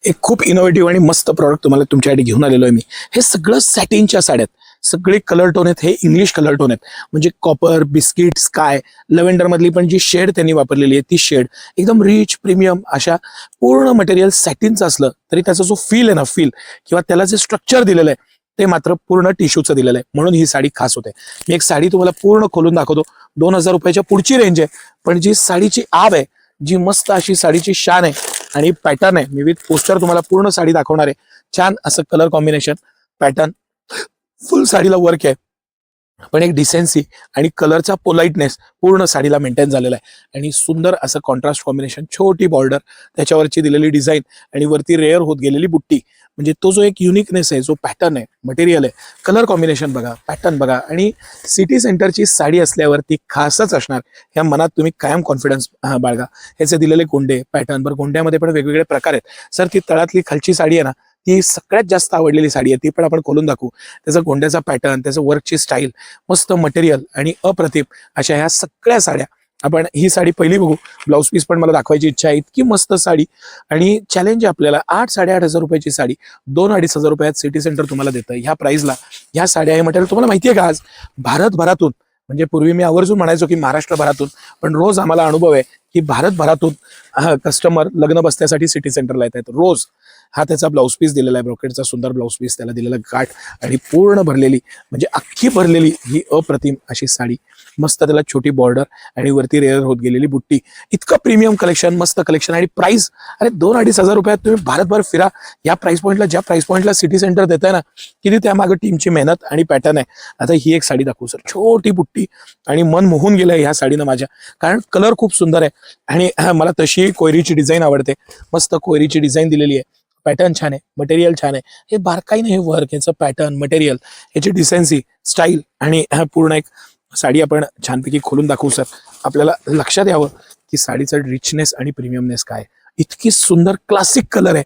एक खूप इनोव्हेटिव्ह आणि मस्त प्रॉडक्ट तुम्हाला तुमच्यासाठी घेऊन आलेलो आहे मी. हे सगळं सॅटिनच्या साड्या आहेत. सगळे कलर टोन आहेत, हे इंग्लिश कलर टोन आहेत. म्हणजे कॉपर, बिस्किट, स्काय, लव्हेंडर मधली पण जी शेड त्यांनी वापरलेली आहे ती शेड एकदम रिच प्रीमियम अशा पूर्ण मटेरियल सॅटिनचं असलं तरी त्याचा जो फील आहे ना, फील किंवा त्याला जे स्ट्रक्चर दिलेलं आहे ते मात्र पूर्ण टिश्यूचं दिलेलं आहे. म्हणून ही साडी खास होते. मी एक साडी तुम्हाला पूर्ण खोलून दाखवतो. 2,000 रुपयाच्या पुढची रेंज आहे, पण जी साडीची आव आहे, जी मस्त अशी साडीची शान आहे आणि पॅटर्न आहे. मी विथ पोस्टर तुम्हाला पूर्ण साडी दाखवणार आहे. छान असं कलर कॉम्बिनेशन, पॅटर्न, फुल साडीला वर्क आहे, पण एक डिसेन्सी आणि कलरचा पोलाइटनेस पूर्ण साडीला मेंटेन झालेला आहे. आणि सुंदर असं कॉन्ट्रास्ट कॉम्बिनेशन, छोटी बॉर्डर, त्याच्यावरची दिलेली डिझाईन आणि वरती रेअर होत गेलेली बुट्टी. म्हणजे तो जो एक युनिकनेस आहे, जो पॅटर्न आहे, मटेरियल आहे, कलर कॉम्बिनेशन बघा, पॅटर्न बघा. आणि सिटी सेंटरची साडी असल्यावरती खासच असणार ह्या मनात तुम्ही कायम कॉन्फिडन्स बाळगा. ह्याचे दिलेले गोंडे पॅटर्न, बरं गोंड्यामध्ये पण वेगवेगळे प्रकार आहेत. सर ती तळातली खालची साडी आहे ना, ती सगळ्यात जास्त आवडलेली साडी आहे, ती पण आपण खोलून दाखवू. त्याचा गोंड्याचा पॅटर्न, त्याचं वर्कची स्टाईल, मस्त मटेरियल आणि अप्रतिम अशा ह्या सगळ्या साड्या. आपण ही साडी पहिली बघू. ब्लाऊज पीस पण मला दाखवायची इच्छा आहे. इतकी मस्त साडी आणि चॅलेंज आहे आपल्याला. 8-8.5 रुपयाची साडी 2-2.5 हजार रुपयात सिटी सेंटर तुम्हाला देतं. ह्या प्राइसला ह्या साड्या, हे मटेरियल तुम्हाला माहिती आहे का? आज भारतभरातून, म्हणजे पूर्वी मी आवर्जून म्हणायचो की महाराष्ट्रभरातून, पण रोज आम्हाला अनुभव आहे की भारतभरातून कस्टमर लग्न बसण्यासाठी सिटी सेंटरला येत आहेत रोज. हा त्याचा ब्लाऊज पीस दिलेला आहे, ब्रोकेडचा सुंदर ब्लाऊज पीस, त्याला दिलेला गाठ आणि पूर्ण भरलेली, म्हणजे अख्खी भरलेली ही अप्रतिम अशी साडी. मस्त त्याला छोटी बॉर्डर आणि वरती रेअर होत गेलेली बुट्टी. इतकं प्रीमियम कलेक्शन, मस्त कलेक्शन आणि प्राइस. अरे 2-2.5 हजार रुपयात तुम्ही भारतभर फिरा. या प्राइस पॉईंटला, ज्या प्राइस पॉईंटला सिटी सेंटर देत आहे ना, किती त्यामागे टीमची मेहनत आणि पॅटर्न आहे. आता ही एक साडी दाखवू सर, छोटी बुट्टी आणि मन मोहून गेलं ह्या साडीनं माझ्या, कारण कलर खूप सुंदर आहे आणि मला तशी कोयरीची डिझाईन आवडते. मस्त कोयरीची डिझाईन दिलेली आहे, पॅटर्न छान आहे, मटेरियल छान आहे. हे बारकाईने हे वर्क, ह्याचं पॅटर्न, मटेरियल, ह्याची डिसेन्सी, स्टाईल आणि पूर्ण एक साडी आपण छानपैकी खोलून दाखवू सर. आपल्याला लक्षात यावं की साडीचं रिचनेस आणि प्रीमियमनेस काय. इतकी सुंदर क्लासिक कलर आहे.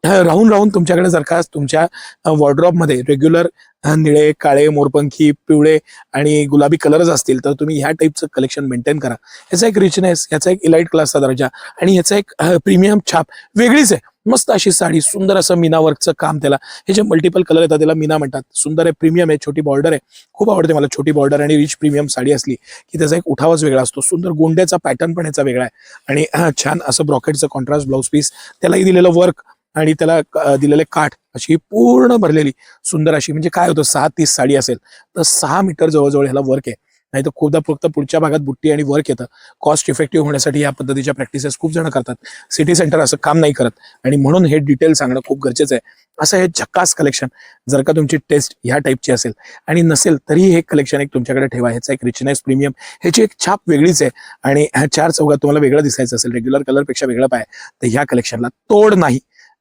राहून राहून तुमच्याकडे जर का तुमच्या वॉर्ड्रॉपमध्ये रेग्युलर निळे, काळे, मोरपंखी, पिवळे आणि गुलाबी कलरच असतील तर तुम्ही ह्या टाईपचं कलेक्शन मेंटेन करा. ह्याचा एक रिचनेस, ह्याचा एक इलाइट क्लासचा दर्जा आणि ह्याचा एक प्रीमियम छाप वेगळीच आहे. मस्त अशी साडी, सुंदर असं मीना वर्कचं काम त्याला. हे जे मल्टिपल कलर येतात त्याला मीना म्हणतात. सुंदर आहे, प्रीमियम आहे, छोटी बॉर्डर आहे. खूप आवडते मला छोटी बॉर्डर आणि रिच प्रीमियम साडी असली की त्याचा एक उठावच वेगळा असतो. सुंदर गोंड्याचा पॅटर्न पण ह्याचा वेगळा आहे आणि छान असं ब्रॉकेटचं कॉन्ट्रास्ट ब्लाऊज पीस, त्यालाही दिलेलं वर्क आणि त्याला दिलेले काठ, अशी पूर्ण भरलेली सुंदर अशी. म्हणजे काय होतं, 6:30 साडी असेल तर 6 मीटर जवळजवळ ह्याला वर्क आहे. नाही तर खूपदा फक्त पुढच्या भागात बुट्टी आणि वर्क येतं. कॉस्ट इफेक्टिव्ह होण्यासाठी या पद्धतीच्या प्रॅक्टिसेस खूप जण करतात. सिटी सेंटर असं काम नाही करत आणि म्हणून हे डिटेल सांगणं खूप गरजेचं आहे. असं हे झक्कास कलेक्शन, जर का तुमची टेस्ट ह्या टाईपची असेल आणि नसेल तरी हे कलेक्शन एक तुमच्याकडे ठेवा. ह्याचा एक रिचनेस, प्रीमियम, ह्याची एक छाप वेगळीच आहे. आणि ह्या 4 चौघात तुम्हाला वेगळं दिसायचं असेल, रेग्युलर कलरपेक्षा वेगळं पाय, तर ह्या कलेक्शनला तोड नाही.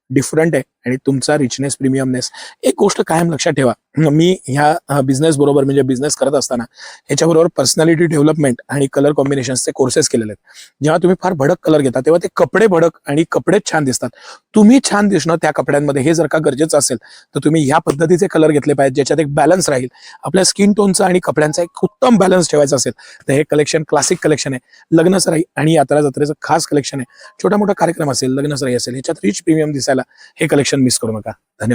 डिफरंट आहे आणि तुमचा रिचनेस, प्रीमियमनेस. एक गोष्ट कायम लक्षात ठेवा, मी ह्या बिझनेस बरोबर, म्हणजे बिझनेस करत असताना ह्याच्याबरोबर पर्सनॅलिटी डेव्हलपमेंट आणि कलर कॉम्बिनेशन्सचे कोर्सेस केलेले आहेत. जेव्हा तुम्ही फार भडक कलर घेता तेव्हा ते कपडे भडक आणि कपडेच छान दिसतात. तुम्ही छान दिसणं त्या कपड्यांमध्ये, हे जर का गरजेचं असेल तर तुम्ही ह्या पद्धतीचे कलर घेतले पाहिजे, ज्याच्यात एक बॅलन्स राहील. आपल्या स्किन टोनचा आणि कपड्यांचा एक उत्तम बॅलन्स ठेवायचा असेल तर हे कलेक्शन क्लासिक कलेक्शन आहे. लग्नसराई आणि यात्रा जत्रेचं खास कलेक्शन आहे. छोटा मोठा कार्यक्रम असेल, लग्नसराई असेल, ह्याच्यात रिच प्रीमियम दिसायला हे कलेक्शन मिस करू नका. धन्यवाद.